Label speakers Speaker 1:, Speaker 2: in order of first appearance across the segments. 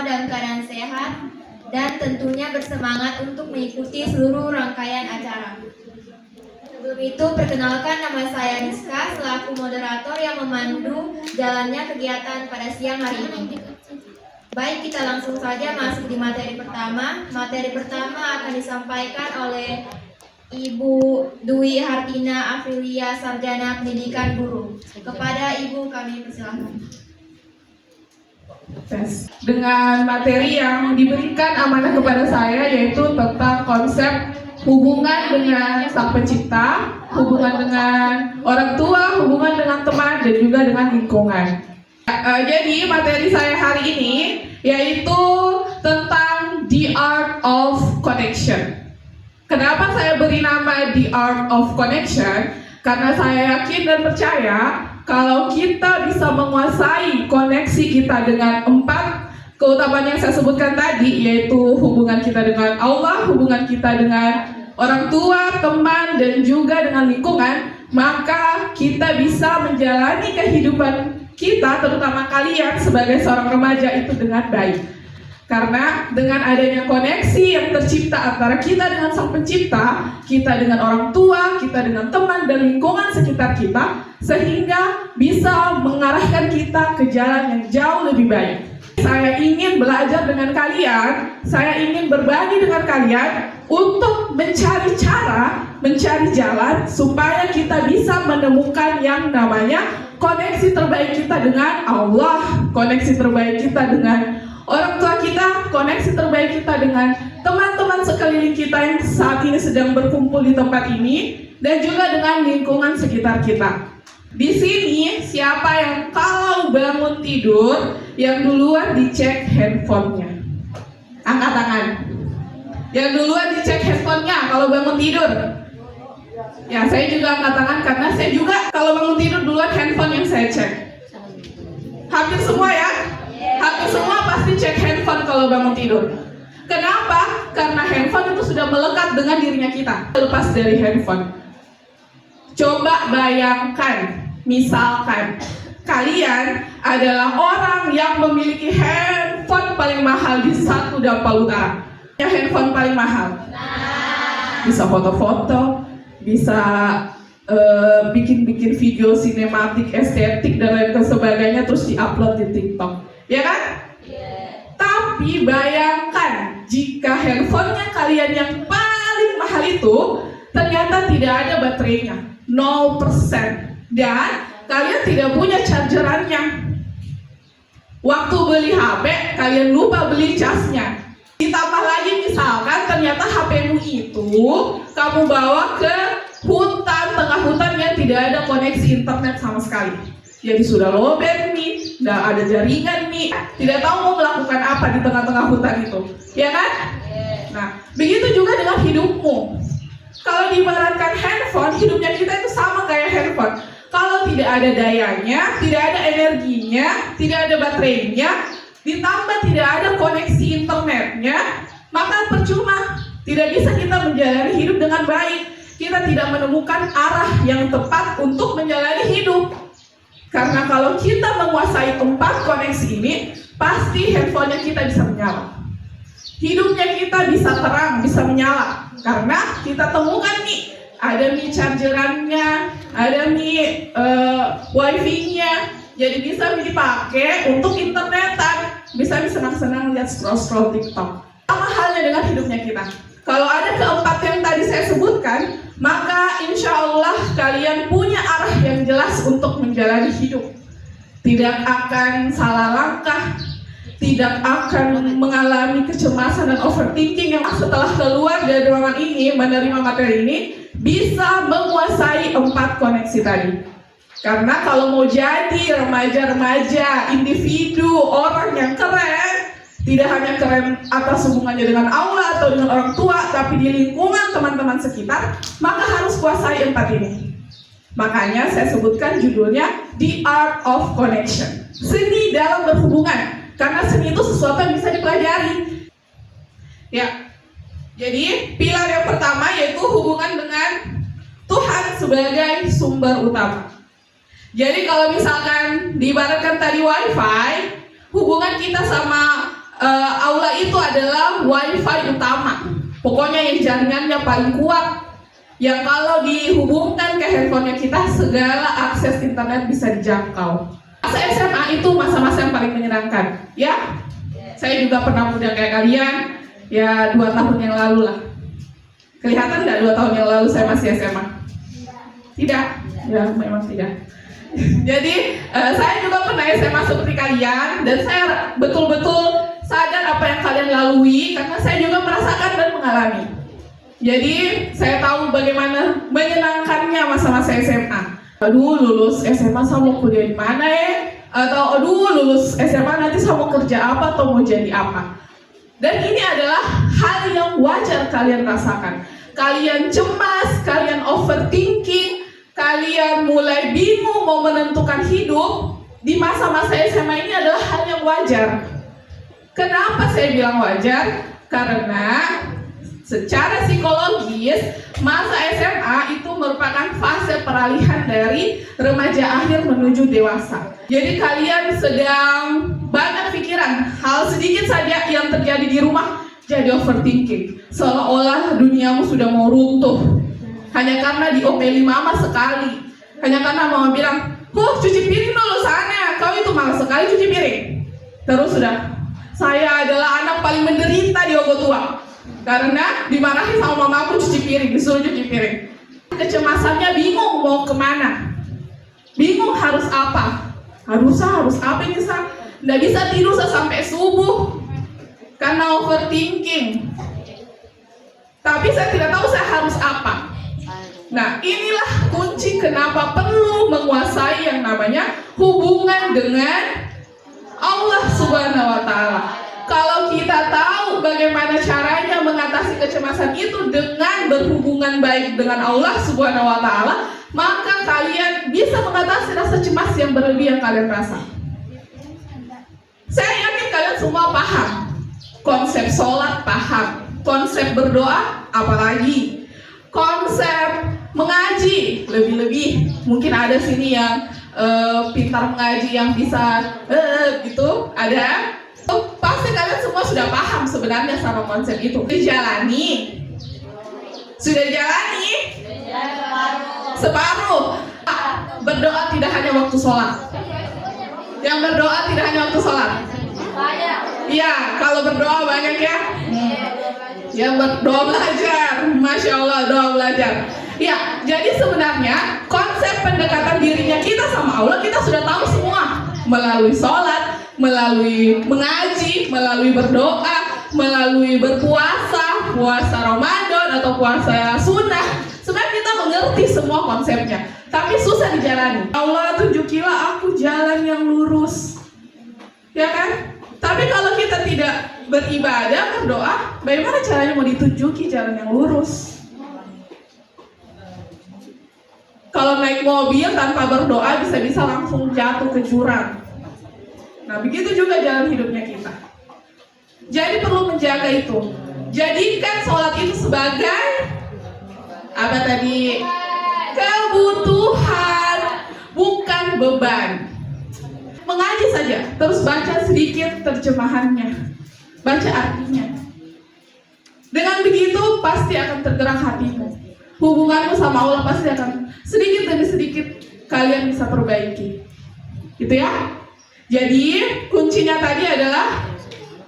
Speaker 1: semua dalam keadaan sehat dan tentunya bersemangat untuk mengikuti seluruh rangkaian acara. Sebelum itu, perkenalkan nama saya Rizka selaku moderator yang memandu jalannya kegiatan pada siang hari ini. Baik, kita langsung saja masuk di materi pertama. Materi pertama akan disampaikan oleh Ibu Dwi Hartina Aprilia Sarjana Pendidikan Guru. Kepada Ibu kami persilahkan.
Speaker 2: Dengan materi yang diberikan amanah kepada saya, yaitu tentang konsep hubungan dengan Sang Pencipta, hubungan dengan orang tua, hubungan dengan teman, dan juga dengan lingkungan. Jadi materi saya hari ini yaitu tentang The Art of Connection. Kenapa saya beri nama The Art of Connection? Karena saya yakin dan percaya kalau kita bisa menguasai koneksi kita dengan 4 keutamaan yang saya sebutkan tadi, yaitu hubungan kita dengan Allah, hubungan kita dengan orang tua, teman, dan juga dengan lingkungan, maka kita bisa menjalani kehidupan kita, terutama kalian sebagai seorang remaja, itu dengan baik. Karena dengan adanya koneksi yang tercipta antara kita dengan Sang Pencipta, kita dengan orang tua, kita dengan teman dan lingkungan sekitar kita, sehingga bisa mengarahkan kita ke jalan yang jauh lebih baik. Saya ingin belajar dengan kalian, saya ingin berbagi dengan kalian untuk mencari cara, mencari jalan supaya kita bisa menemukan yang namanya koneksi terbaik kita dengan Allah, koneksi terbaik kita dengan orang tua kita, koneksi terbaik kita dengan teman-teman sekeliling kita yang saat ini sedang berkumpul di tempat ini, dan juga dengan lingkungan sekitar kita. Di sini, siapa yang kalau bangun tidur, yang duluan dicek handphonenya? Angkat tangan. Yang duluan dicek handphonenya kalau bangun tidur? Ya, saya juga angkat tangan karena saya juga kalau bangun tidur duluan handphone yang saya cek. Hampir semua ya? Hampir semua pasti cek handphone kalau bangun tidur. Kenapa? Karena handphone itu sudah melekat dengan dirinya kita. Lepas dari handphone. Coba bayangkan, misalkan kalian adalah orang yang memiliki handphone paling mahal di satu Dampal Utara. Ya, handphone paling mahal. Bisa foto-foto, bisa bikin-bikin video sinematik, estetik, dan lain sebagainya, terus diupload di TikTok. Ya kan? Tapi bayangkan jika handphonenya kalian yang paling mahal itu ternyata tidak ada baterainya, 0%, dan kalian tidak punya chargerannya. Waktu beli HP, kalian lupa beli casnya. Ditambah lagi misalkan ternyata HP-mu itu kamu bawa ke hutan, tengah hutan yang tidak ada koneksi internet sama sekali. Jadi sudah lowbat nih, tidak ada jaringan nih, tidak tahu mau melakukan apa di tengah-tengah hutan itu, ya kan? Nah, begitu juga dengan hidupmu. Kalau diibaratkan handphone, hidupnya kita itu sama kayak handphone. Kalau tidak ada dayanya, tidak ada energinya, tidak ada baterainya, ditambah tidak ada koneksi internetnya, maka percuma. Tidak bisa kita menjalani hidup dengan baik. Kita tidak menemukan arah yang tepat untuk menjalani hidup. Karena kalau kita menguasai 4 koneksi ini, pasti handphonenya kita bisa menyala. Hidupnya kita bisa terang, bisa menyala. Karena kita temukan nih, ada nih chargerannya, ada nih wifi-nya. Jadi bisa dipakai untuk internetan. Bisa senang-senang lihat scroll-scroll TikTok. Sama halnya dengan hidupnya kita. Kalau ada keempat yang tadi saya sebutkan, maka insya Allah kalian punya arah yang jelas untuk menjalani hidup. Tidak akan salah langkah, tidak akan mengalami kecemasan dan overthinking yang setelah keluar dari ruangan ini, menerima materi ini, bisa menguasai 4 koneksi tadi. Karena kalau mau jadi remaja-remaja, individu, orang yang keren, tidak hanya keren atas hubungannya dengan Allah atau dengan orang tua, tapi di lingkungan teman-teman sekitar, maka harus kuasai 4 ini. Makanya saya sebutkan judulnya The Art of Connection. Seni dalam berhubungan, karena seni itu sesuatu yang bisa dipelajari. Ya, jadi pilar yang pertama yaitu hubungan dengan Tuhan sebagai sumber utama. Jadi kalau misalkan diibaratkan tadi wifi, hubungan kita sama aula itu adalah wifi utama. Pokoknya yang jaringannya paling kuat, yang kalau dihubungkan ke handphonenya kita, segala akses internet bisa dijangkau. Masa SMA itu masa-masa yang paling menyenangkan, ya. Saya juga pernah muda kayak kalian, ya 2 tahun yang lalu lah. Kelihatan nggak 2 tahun yang lalu saya masih SMA? Tidak, ya memang tidak. Jadi saya juga pernah SMA seperti kalian, dan saya betul-betul sadar apa yang kalian lalui karena saya juga merasakan dan mengalami. Jadi saya tahu bagaimana menyenangkannya masa-masa SMA. Aduh, lulus SMA saya mau kuliah di mana ya? Atau aduh, lulus SMA nanti saya mau kerja apa atau mau jadi apa? Dan ini adalah hal yang wajar kalian rasakan. Kalian cemas, kalian overthinking, kalian mulai bingung mau menentukan hidup di masa-masa SMA ini adalah hal yang wajar. Kenapa saya bilang wajar? Karena secara psikologis masa SMA itu merupakan fase peralihan dari remaja akhir menuju dewasa. Jadi kalian sedang banyak pikiran, hal sedikit saja yang terjadi di rumah jadi overthinking, seolah-olah duniamu sudah mau runtuh hanya karena diomeli mama sekali, hanya karena mama bilang, cuci piring dulu sana, kau itu malas sekali cuci piring. Terus sudah, saya adalah anak paling menderita di Ogo Tua karena dimarahi sama mamaku cuci piring, disuruh cuci piring. Kecemasannya bingung mau kemana, bingung harus apa, harus apa ini Sa? Nggak bisa tidur sampai subuh karena overthinking. Tapi saya tidak tahu saya harus apa. Nah, inilah kunci kenapa perlu menguasai yang namanya hubungan dengan Allah Subhanahu wa Ta'ala. Kalau kita tahu bagaimana caranya mengatasi kecemasan itu dengan berhubungan baik dengan Allah Subhanahu wa Ta'ala, maka kalian bisa mengatasi rasa cemas yang berlebih yang kalian rasa. Saya yakin kalian semua paham konsep sholat, paham konsep berdoa, apalagi konsep mengaji, lebih-lebih. Mungkin ada sini yang pintar mengaji, yang bisa gitu, ada. Pasti kalian semua sudah paham sebenarnya sama konsep itu. Dijalani, sudah dijalani separuh. Berdoa tidak hanya waktu sholat. Yang berdoa tidak hanya waktu sholat. Iya, kalau berdoa banyak ya. Yang berdoa belajar, masya Allah, doa belajar. Ya, jadi sebenarnya konsep pendekatan dirinya kita sama Allah kita sudah tahu semua melalui sholat, melalui mengaji, melalui berdoa, melalui berpuasa, puasa Ramadan atau puasa sunnah. Sebenarnya kita mengerti semua konsepnya, tapi susah dijalani. Allah tunjukilah aku jalan yang lurus, ya kan? Tapi kalau kita tidak beribadah, berdoa, bagaimana caranya mau ditunjuki jalan yang lurus? Kalau naik mobil tanpa berdoa bisa-bisa langsung jatuh ke jurang. Nah, begitu juga jalan hidupnya kita. Jadi perlu menjaga itu. Jadikan sholat itu sebagai apa tadi? Kebutuhan, bukan beban. Mengaji saja, terus baca sedikit terjemahannya, baca artinya. Dengan begitu pasti akan tergerak hatimu. Hubunganmu sama Allah pasti akan sedikit demi sedikit kalian bisa perbaiki. Gitu ya. Jadi kuncinya tadi adalah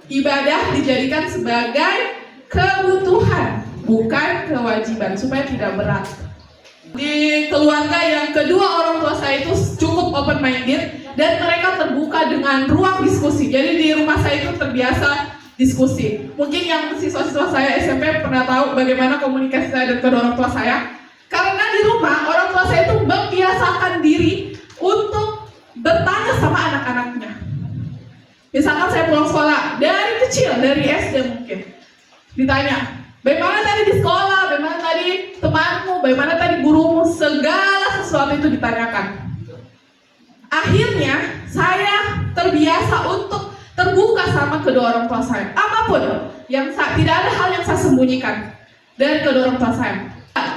Speaker 2: ibadah dijadikan sebagai kebutuhan, bukan kewajiban, supaya tidak berat. Di keluarga yang kedua orang tua saya itu cukup open minded dan mereka terbuka dengan ruang diskusi. Jadi di rumah saya itu terbiasa diskusi. Mungkin yang siswa-siswa saya SMP pernah tahu bagaimana komunikasi saya dan kedua orang tua saya. Karena di rumah orang tua saya itu membiasakan diri untuk bertanya sama anak-anaknya. Misalkan saya pulang sekolah dari kecil, dari SD mungkin, ditanya, bagaimana tadi di sekolah, bagaimana tadi temanmu, bagaimana tadi gurumu, segala sesuatu itu ditanyakan. Akhirnya saya terbiasa untuk terbuka sama kedua orang tua saya. Apapun yang tidak ada hal yang saya sembunyikan dari kedua orang tua saya.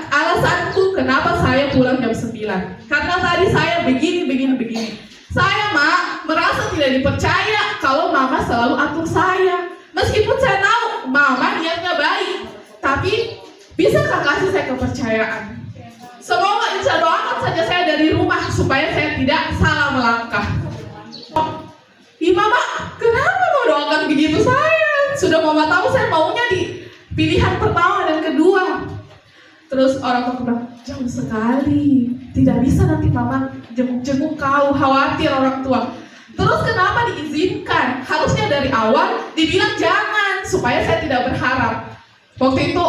Speaker 2: Alasanku kenapa saya pulang jam 9, karena tadi saya begini. Saya merasa tidak dipercaya kalau mama selalu atur saya. Meskipun saya tahu mama niatnya baik, tapi bisakah kasih saya kepercayaan? Semoga insya doakan saja saya dari rumah supaya saya tidak salah melangkah. Ih mama, kenapa mau doakan begitu saya? Sudah mama tahu saya maunya di pilihan pertama dan kedua. Terus orang tua bilang, jauh sekali, tidak bisa nanti mama jenguk kau, khawatir orang tua. Terus kenapa diizinkan? Harusnya dari awal dibilang jangan, supaya saya tidak berharap. Waktu itu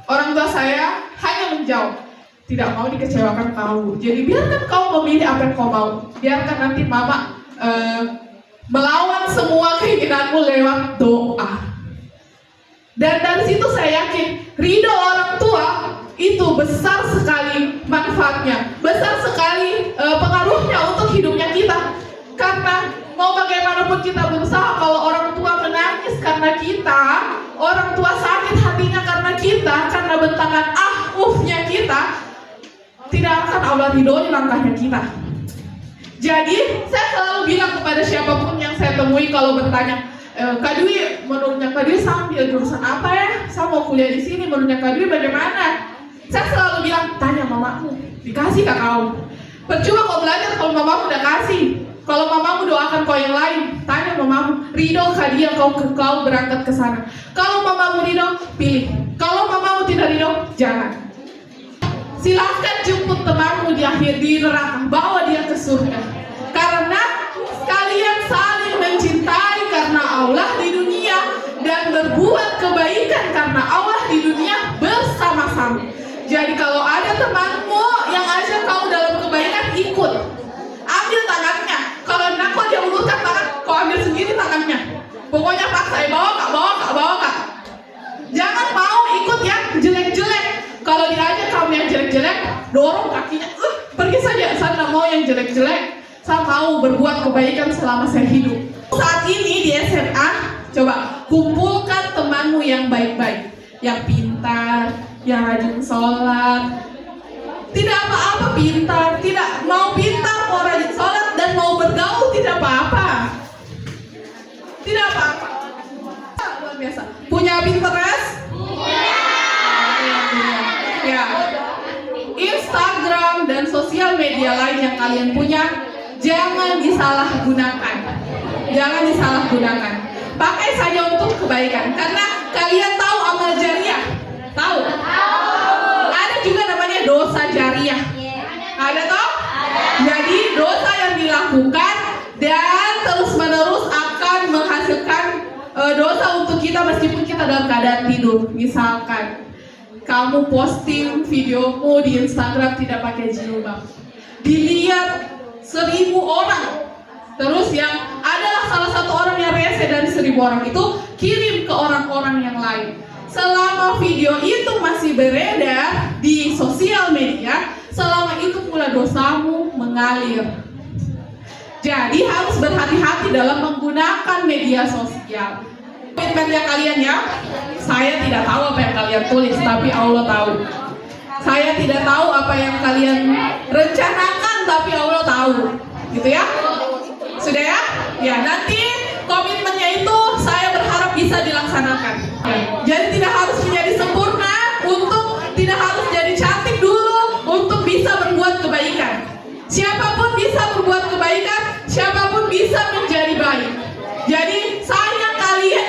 Speaker 2: orang tua saya hanya menjawab, tidak mau dikecewakan kau. Jadi biarkan kau memilih apa yang kau mau. Biarkan nanti mama melawan semua keinginanmu lewat doa. Dan dari situ saya yakin ridho orang tua itu besar sekali manfaatnya, besar sekali pengaruhnya untuk hidupnya kita. Karena mau bagaimanapun kita berusaha, kalau orang tua menangis karena kita, orang tua sakit hatinya karena kita, karena bentangan ufnya kita, tidak akan Allah ridhoi langkahnya kita. Jadi saya selalu bilang kepada siapapun yang saya temui kalau bertanya, Kak Dwi, menurutnya Kak Dwi sambil jurusan apa ya? Saya mau kuliah di sini, menurutnya Kak Dwi bagaimana? Saya selalu bilang, tanya mamamu, dikasih kak kau. Percuma kau belajar kalau mamamu udah kasih. Kalau mamamu doakan kau yang lain, tanya mamamu, ridho kah dia kau berangkat ke sana. Kalau mamamu ridho, pilih. Kalau mamamu tidak ridho, jangan. Silahkan jemput temanmu di neraka, bawa dia ke surga. Karena kalian saling mencintai karena Allah di dunia dan berbuat kebaikan karena Allah di dunia bersama-sama. Jadi kalau ada temanmu yang ajak kau dalam kebaikan, ikut. Ambil tangannya. Kalau enggak kau dia ulurkan tangan, kau ambil sendiri tangannya. Pokoknya paksa, bawa kak. Jangan mau ikut yang jelek-jelek. Kalau diajak kamu yang jelek-jelek, dorong kakinya, pergi saja. Saya nggak mau yang jelek-jelek. Saya mau berbuat kebaikan selama saya hidup. Saat ini di SMA, coba kumpulkan temanmu yang baik-baik, yang pintar, yang rajin sholat. Tidak apa-apa pintar, tidak mau pintar, mau rajin sholat dan mau bergaul tidak apa-apa. Tidak apa-apa. Luar biasa. Punya Pinterest? Ya. Instagram dan sosial media lain yang kalian punya, jangan disalahgunakan. Jangan disalahgunakan. Pakai saja untuk kebaikan. Karena kalian tahu amal jariah. Tahu? Ada juga namanya dosa jariah. Ada toh? Jadi dosa yang dilakukan dan terus-menerus akan menghasilkan dosa untuk kita meskipun kita dalam keadaan tidur. Misalkan kamu posting videomu di Instagram tidak pakai jilbab, dilihat 1000 orang, terus yang adalah salah satu orang yang rese dari 1000 orang itu kirim ke orang-orang yang lain. Selama video itu masih beredar di sosial media, selama itu pula dosamu mengalir. Jadi harus berhati-hati dalam menggunakan media sosial. Komitmennya kalian ya, saya tidak tahu apa yang kalian tulis, tapi Allah tahu. Saya tidak tahu apa yang kalian rencanakan, tapi Allah tahu. Gitu ya? Sudah ya? Ya, nanti komitmennya itu saya berharap bisa dilaksanakan. Jadi tidak harus menjadi sempurna, tidak harus jadi cantik dulu untuk bisa berbuat kebaikan. Siapapun bisa berbuat kebaikan, siapapun bisa menjadi baik. Jadi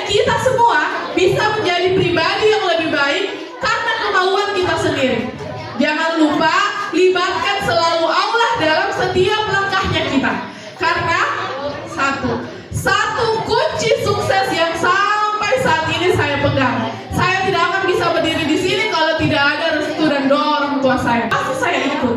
Speaker 2: kita semua bisa menjadi pribadi yang lebih baik karena kemauan kita sendiri. Jangan lupa libatkan selalu Allah dalam setiap langkahnya kita. Karena satu kunci sukses yang sampai saat ini saya pegang. Saya tidak akan bisa berdiri di sini kalau tidak ada restu dan doa orang tua saya. Pasti saya ikut.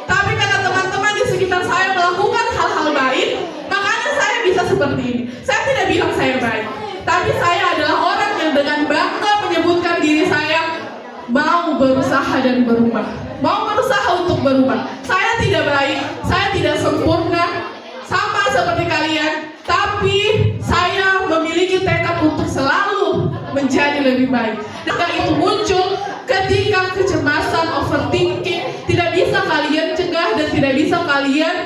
Speaker 2: Tapi karena teman-teman di sekitar saya melakukan hal-hal baik, makanya saya bisa seperti ini. Saya tidak bilang saya baik, tapi saya adalah orang yang dengan bangga menyebutkan diri saya mau berusaha dan berubah. Mau berusaha untuk berubah. Saya tidak baik, saya tidak sempurna, sama seperti kalian, tapi saya memiliki tekad untuk selalu menjadi lebih baik. Dan itu muncul ketika kecemasan, overthinking tidak bisa kalian cegah dan tidak bisa kalian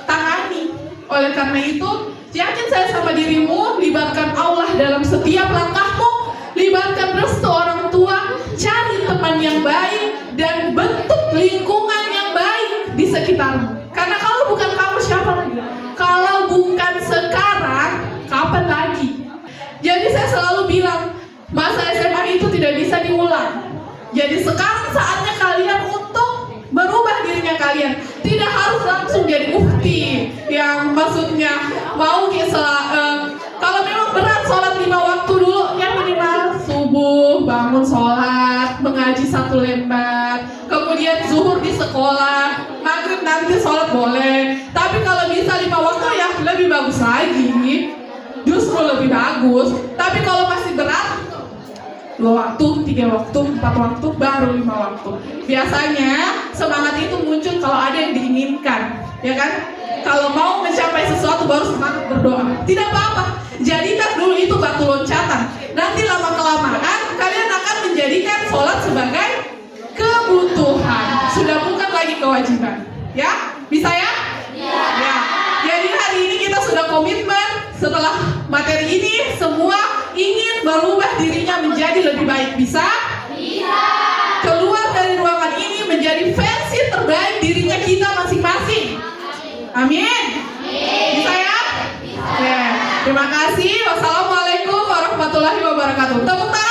Speaker 2: tangani. Oleh karena itu, yakin saya sama dirimu, libatkan Allah dalam setiap langkahmu, libatkan restu orang tua, cari teman yang baik, dan bentuk lingkungan yang baik di sekitarmu. Karena kalau bukan kamu, siapa lagi? Kalau bukan sekarang, kapan lagi? Jadi saya selalu bilang, masa SMA itu tidak bisa diulang. Jadi sekarang saatnya kalian untuk merubah dirinya kalian. Tidak harus langsung jadi ukti yang maksudnya mau kalau memang berat sholat 5 waktu dulu, yang minimal subuh bangun sholat, mengaji 1 lembar, kemudian zuhur di sekolah, maghrib nanti sholat boleh. Tapi kalau bisa 5 waktu ya lebih bagus lagi, justru lebih bagus. Tapi kalau masih berat, 2 waktu, 3 waktu, 4 waktu, baru 5 waktu. Biasanya semangat itu muncul kalau ada yang diinginkan, ya kan? Kalau mau mencapai sesuatu baru semangat berdoa. Tidak apa-apa, jadikan dulu itu batu loncatan. Nanti lama-kelamaan kalian akan menjadikan sholat sebagai kebutuhan, sudah bukan lagi kewajiban. Ya, bisa ya? Ya. Jadi hari ini kita sudah komitmen, setelah materi ini semua ingin berubah dirinya menjadi lebih baik. Bisa? Bisa. Keluar dari ruangan ini menjadi versi terbaik dirinya kita masing-masing. Amin. Bisa ya? Bisa. Terima kasih. Wassalamualaikum warahmatullahi wabarakatuh. Tepuk tangan.